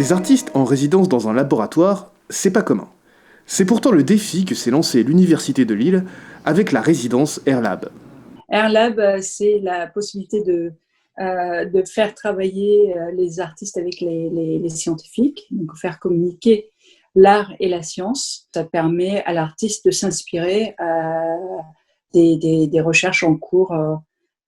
Des artistes en résidence dans un laboratoire, c'est pas commun. C'est pourtant le défi que s'est lancé l'Université de Lille avec la résidence AirLab. AirLab, c'est la possibilité de faire travailler les artistes avec les scientifiques, donc faire communiquer l'art et la science. Ça permet à l'artiste de s'inspirer des recherches en cours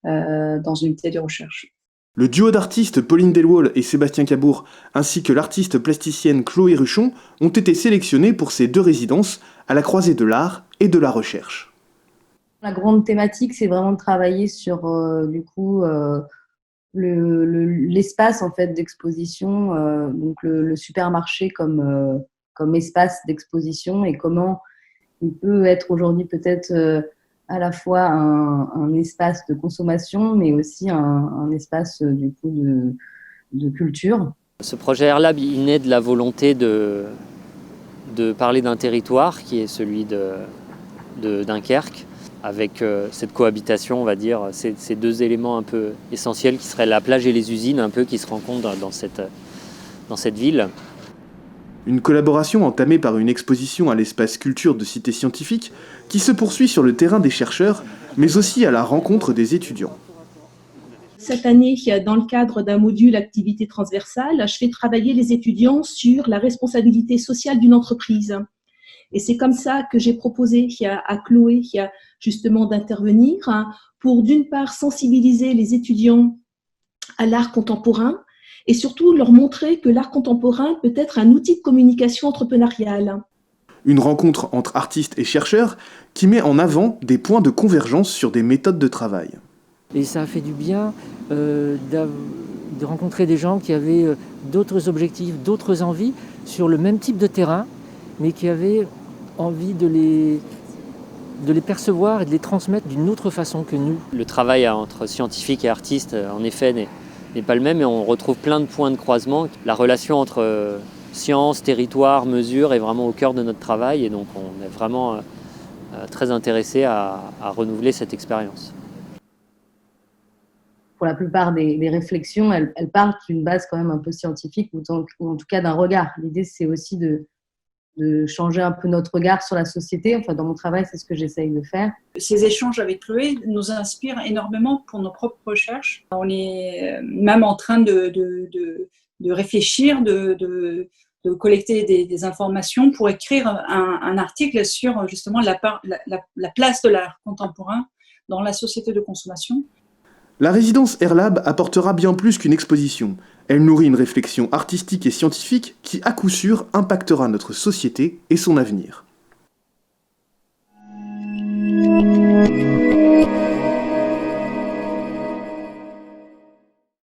dans une unité de recherche. Le duo d'artistes Pauline Delwall et Sébastien Cabour, ainsi que l'artiste plasticienne Chloé Ruchon, ont été sélectionnés pour ces deux résidences à la croisée de l'art et de la recherche. La grande thématique, c'est vraiment de travailler sur l'espace en fait d'exposition, donc le supermarché comme espace d'exposition et comment il peut être aujourd'hui peut-être à la fois un espace de consommation, mais aussi un espace de culture. Ce projet AirLab, il naît de la volonté de parler d'un territoire qui est celui de Dunkerque, avec cette cohabitation, on va dire, ces deux éléments un peu essentiels qui seraient la plage et les usines, un peu qui se rencontrent dans cette ville. Une collaboration entamée par une exposition à l'espace culture de Cité Scientifique qui se poursuit sur le terrain des chercheurs, mais aussi à la rencontre des étudiants. Cette année, dans le cadre d'un module activité transversale, je fais travailler les étudiants sur la responsabilité sociale d'une entreprise. Et c'est comme ça que j'ai proposé à Chloé justement d'intervenir pour d'une part sensibiliser les étudiants à l'art contemporain et surtout leur montrer que l'art contemporain peut être un outil de communication entrepreneuriale. Une rencontre entre artistes et chercheurs qui met en avant des points de convergence sur des méthodes de travail. Et ça a fait du bien de rencontrer des gens qui avaient d'autres objectifs, d'autres envies sur le même type de terrain, mais qui avaient envie de les percevoir et de les transmettre d'une autre façon que nous. Le travail entre scientifiques et artistes, en effet, n'est pas le même, et on retrouve plein de points de croisement. La relation entre science, territoire, mesure est vraiment au cœur de notre travail, et donc on est vraiment très intéressé à renouveler cette expérience. Pour la plupart des réflexions, elles partent d'une base quand même un peu scientifique, ou en tout cas d'un regard. L'idée, c'est aussi de changer un peu notre regard sur la société. Enfin, dans mon travail, c'est ce que j'essaye de faire. Ces échanges avec Chloé nous inspirent énormément pour nos propres recherches. On est même en train de réfléchir, de collecter des informations pour écrire un article sur justement la place de l'art contemporain dans la société de consommation. La résidence AirLab apportera bien plus qu'une exposition. Elle nourrit une réflexion artistique et scientifique qui, à coup sûr, impactera notre société et son avenir.